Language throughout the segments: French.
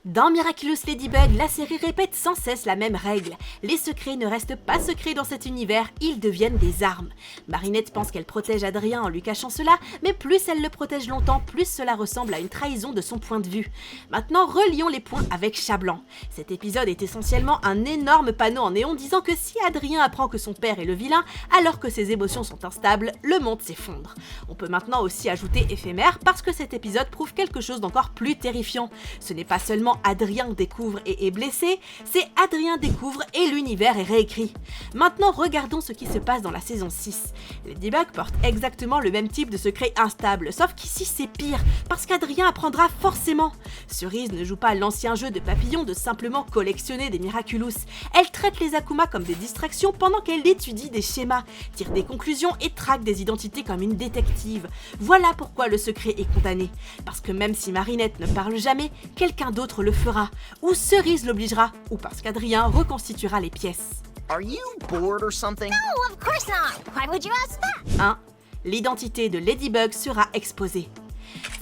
Dans Miraculous Ladybug, la série répète sans cesse la même règle. Les secrets ne restent pas secrets dans cet univers, ils deviennent des armes. Marinette pense qu'elle protège Adrien en lui cachant cela, mais plus elle le protège longtemps, plus cela ressemble à une trahison de son point de vue. Maintenant, relions les points avec Chat Blanc. Cet épisode est essentiellement un énorme panneau en néon disant que si Adrien apprend que son père est le vilain, alors que ses émotions sont instables, le monde s'effondre. On peut maintenant aussi ajouter éphémère parce que cet épisode prouve quelque chose d'encore plus terrifiant. Ce n'est pas seulement Adrien découvre et est blessé, c'est Adrien découvre et l'univers est réécrit. Maintenant, regardons ce qui se passe dans la saison 6. Ladybug porte exactement le même type de secret instable, sauf qu'ici c'est pire, parce qu'Adrien apprendra forcément. Cerise ne joue pas l'ancien jeu de papillon de simplement collectionner des Miraculous. Elle traite les Akuma comme des distractions pendant qu'elle étudie des schémas, tire des conclusions et traque des identités comme une détective. Voilà pourquoi le secret est condamné. Parce que même si Marinette ne parle jamais, quelqu'un d'autre le fera, ou Cerise l'obligera, ou parce qu'Adrien reconstituera les pièces. Are you bored or something? No, of course not. Why would you ask that? 1. L'identité de Ladybug sera exposée.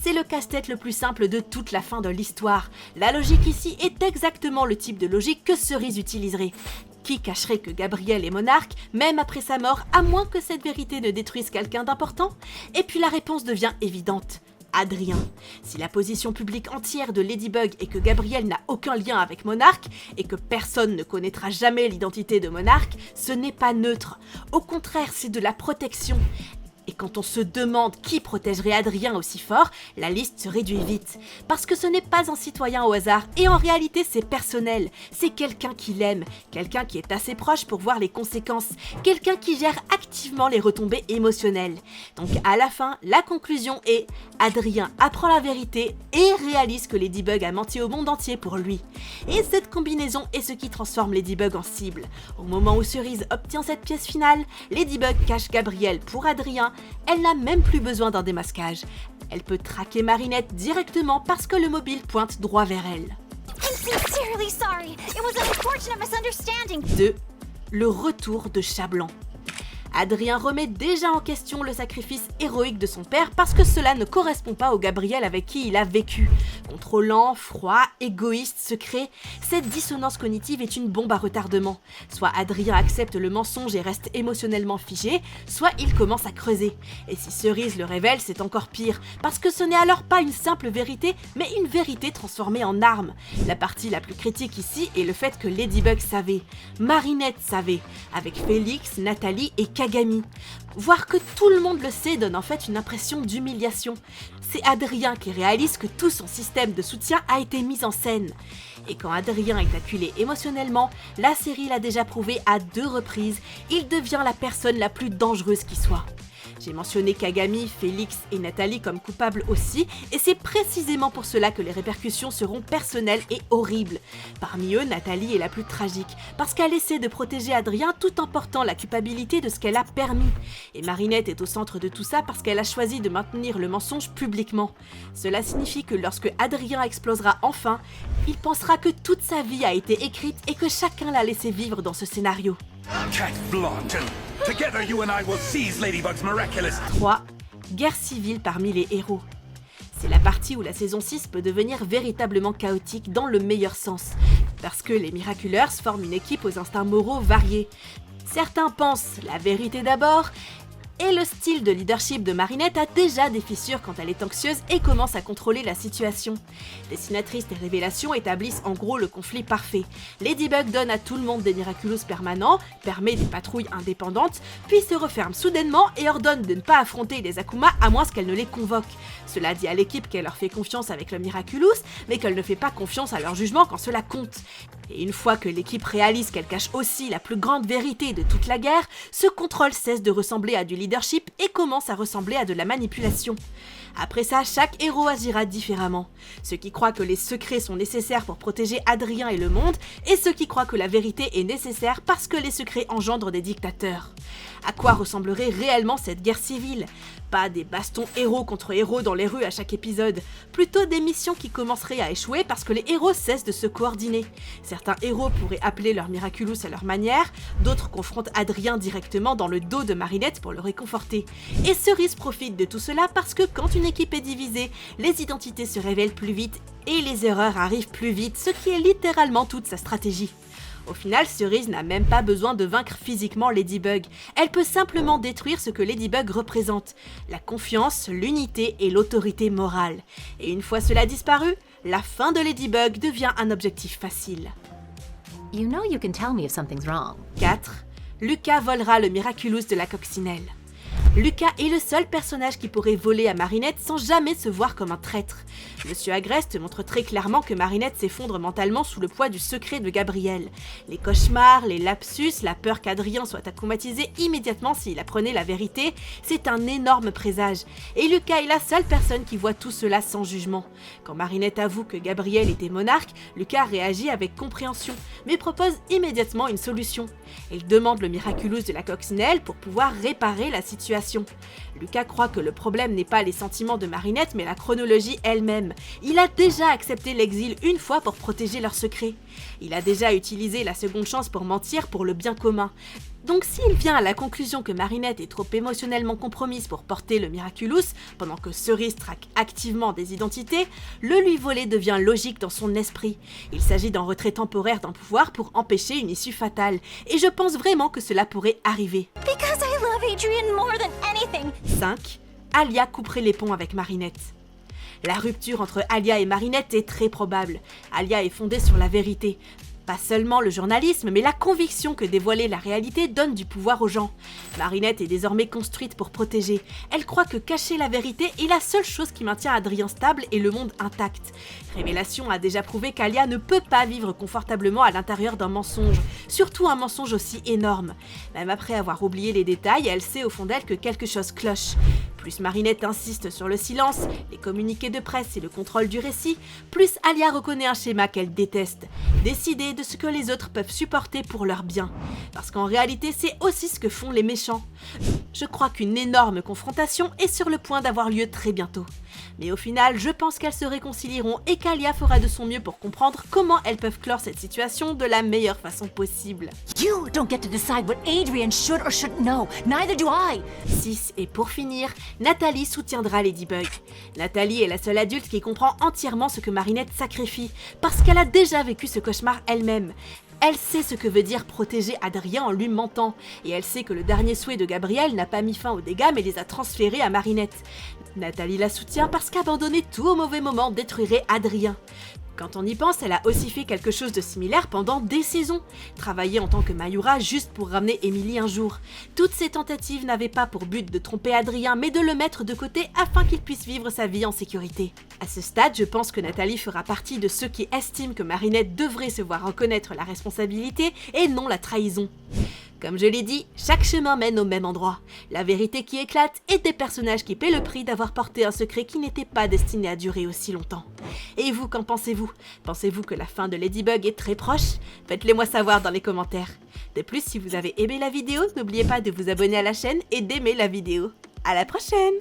C'est le casse-tête le plus simple de toute la fin de l'histoire. La logique ici est exactement le type de logique que Cerise utiliserait. Qui cacherait que Gabriel est monarque, même après sa mort, à moins que cette vérité ne détruise quelqu'un d'important? Et puis la réponse devient évidente. Adrien. Si la position publique entière de Ladybug est que Gabriel n'a aucun lien avec Monarque et que personne ne connaîtra jamais l'identité de Monarque, ce n'est pas neutre. Au contraire, c'est de la protection. Et quand on se demande qui protégerait Adrien aussi fort, la liste se réduit vite. Parce que ce n'est pas un citoyen au hasard, et en réalité c'est personnel. C'est quelqu'un qui l'aime, quelqu'un qui est assez proche pour voir les conséquences, quelqu'un qui gère activement les retombées émotionnelles. Donc à la fin, la conclusion est Adrien apprend la vérité et réalise que Ladybug a menti au monde entier pour lui. Et cette combinaison est ce qui transforme Ladybug en cible. Au moment où Cerise obtient cette pièce finale, Ladybug cache Gabriel pour Adrien. Elle n'a même plus besoin d'un démasquage. Elle peut traquer Marinette directement parce que le mobile pointe droit vers elle. I'm sincerely sorry. It was an unfortunate misunderstanding. 2. Le retour de Chat Blanc. Adrien remet déjà en question le sacrifice héroïque de son père parce que cela ne correspond pas au Gabriel avec qui il a vécu. Contrôlant, froid, égoïste, secret, cette dissonance cognitive est une bombe à retardement. Soit Adrien accepte le mensonge et reste émotionnellement figé, soit il commence à creuser. Et si Cerise le révèle, c'est encore pire, parce que ce n'est alors pas une simple vérité, mais une vérité transformée en arme. La partie la plus critique ici est le fait que Ladybug savait, Marinette savait, avec Félix, Nathalie et Kagami. Voir que tout le monde le sait donne en fait une impression d'humiliation. C'est Adrien qui réalise que tout son système de soutien a été mis en scène. Et quand Adrien est acculé émotionnellement, la série l'a déjà prouvé à 2 reprises, il devient la personne la plus dangereuse qui soit. J'ai mentionné Kagami, Félix et Nathalie comme coupables aussi, et c'est précisément pour cela que les répercussions seront personnelles et horribles. Parmi eux, Nathalie est la plus tragique, parce qu'elle essaie de protéger Adrien tout en portant la culpabilité de ce qu'elle a permis. Et Marinette est au centre de tout ça parce qu'elle a choisi de maintenir le mensonge publiquement. Cela signifie que lorsque Adrien explosera enfin, il pensera que toute sa vie a été écrite et que chacun l'a laissé vivre dans ce scénario. Cat Blanche, and together you and I will seize Ladybug's miraculous. 3. Guerre civile parmi les héros. C'est la partie où la saison 6 peut devenir véritablement chaotique dans le meilleur sens, parce que les Miraculeurs forment une équipe aux instincts moraux variés. Certains pensent la vérité d'abord, et le style de leadership de Marinette a déjà des fissures quand elle est anxieuse et commence à contrôler la situation. Dessinatrices des révélations établissent en gros le conflit parfait. Ladybug donne à tout le monde des Miraculous permanents, permet des patrouilles indépendantes, puis se referme soudainement et ordonne de ne pas affronter les Akuma à moins qu'elle ne les convoque. Cela dit à l'équipe qu'elle leur fait confiance avec le Miraculous, mais qu'elle ne fait pas confiance à leur jugement quand cela compte. Et une fois que l'équipe réalise qu'elle cache aussi la plus grande vérité de toute la guerre, ce contrôle cesse de ressembler à du leadership et commence à ressembler à de la manipulation. Après ça, chaque héros agira différemment. Ceux qui croient que les secrets sont nécessaires pour protéger Adrien et le monde, et ceux qui croient que la vérité est nécessaire parce que les secrets engendrent des dictateurs. À quoi ressemblerait réellement cette guerre civile ? Pas des bastons héros contre héros dans les rues à chaque épisode, plutôt des missions qui commenceraient à échouer parce que les héros cessent de se coordonner. Certains héros pourraient appeler leur Miraculous à leur manière, d'autres confrontent Adrien directement dans le dos de Marinette pour le réconforter. Et Cerise profite de tout cela parce que quand une équipe est divisée, les identités se révèlent plus vite et les erreurs arrivent plus vite, ce qui est littéralement toute sa stratégie. Au final, Cerise n'a même pas besoin de vaincre physiquement Ladybug. Elle peut simplement détruire ce que Ladybug représente, la confiance, l'unité et l'autorité morale. Et une fois cela disparu, la fin de Ladybug devient un objectif facile. You know you can tell me if something's wrong. 4. Lucas volera le Miraculous de la coccinelle. Lucas est le seul personnage qui pourrait voler à Marinette sans jamais se voir comme un traître. Monsieur Agreste montre très clairement que Marinette s'effondre mentalement sous le poids du secret de Gabriel. Les cauchemars, les lapsus, la peur qu'Adrien soit acclimatisé immédiatement s'il apprenait la vérité, c'est un énorme présage. Et Lucas est la seule personne qui voit tout cela sans jugement. Quand Marinette avoue que Gabriel était monarque, Lucas réagit avec compréhension, mais propose immédiatement une solution. Il demande le Miraculous de la coccinelle pour pouvoir réparer la situation. Lucas croit que le problème n'est pas les sentiments de Marinette mais la chronologie elle-même. Il a déjà accepté l'exil une fois pour protéger leur secret. Il a déjà utilisé la seconde chance pour mentir pour le bien commun. Donc s'il vient à la conclusion que Marinette est trop émotionnellement compromise pour porter le Miraculous, pendant que Cerise traque activement des identités, le lui voler devient logique dans son esprit. Il s'agit d'un retrait temporaire d'un pouvoir pour empêcher une issue fatale. Et je pense vraiment que cela pourrait arriver. Because I love Adrian more than anything. 5. Alia couperait les ponts avec Marinette. La rupture entre Alia et Marinette est très probable. Alia est fondée sur la vérité. Pas seulement le journalisme, mais la conviction que dévoiler la réalité donne du pouvoir aux gens. Marinette est désormais construite pour protéger. Elle croit que cacher la vérité est la seule chose qui maintient Adrien stable et le monde intact. Révélation a déjà prouvé qu'Alia ne peut pas vivre confortablement à l'intérieur d'un mensonge, surtout un mensonge aussi énorme. Même après avoir oublié les détails, elle sait au fond d'elle que quelque chose cloche. Plus Marinette insiste sur le silence, les communiqués de presse et le contrôle du récit, plus Alia reconnaît un schéma qu'elle déteste, décider de ce que les autres peuvent supporter pour leur bien. Parce qu'en réalité, c'est aussi ce que font les méchants. Je crois qu'une énorme confrontation est sur le point d'avoir lieu très bientôt. Mais au final, je pense qu'elles se réconcilieront et qu'Alia fera de son mieux pour comprendre comment elles peuvent clore cette situation de la meilleure façon possible. You don't get to decide what Adrian should or shouldn't know. Neither do I. 6. Et pour finir, Nathalie soutiendra Ladybug. Nathalie est la seule adulte qui comprend entièrement ce que Marinette sacrifie, parce qu'elle a déjà vécu ce cauchemar elle-même. Elle sait ce que veut dire protéger Adrien en lui mentant, et elle sait que le dernier souhait de Gabriel n'a pas mis fin aux dégâts mais les a transférés à Marinette. Nathalie la soutient parce qu'abandonner tout au mauvais moment détruirait Adrien. Quand on y pense, elle a aussi fait quelque chose de similaire pendant des saisons. Travailler en tant que Mayura juste pour ramener Emily un jour. Toutes ces tentatives n'avaient pas pour but de tromper Adrien, mais de le mettre de côté afin qu'il puisse vivre sa vie en sécurité. À ce stade, je pense que Nathalie fera partie de ceux qui estiment que Marinette devrait se voir reconnaître la responsabilité et non la trahison. Comme je l'ai dit, chaque chemin mène au même endroit. La vérité qui éclate et des personnages qui paient le prix d'avoir porté un secret qui n'était pas destiné à durer aussi longtemps. Et vous, qu'en pensez-vous? Pensez-vous que la fin de Ladybug est très proche? Faites-le moi savoir dans les commentaires. De plus, si vous avez aimé la vidéo, n'oubliez pas de vous abonner à la chaîne et d'aimer la vidéo. À la prochaine!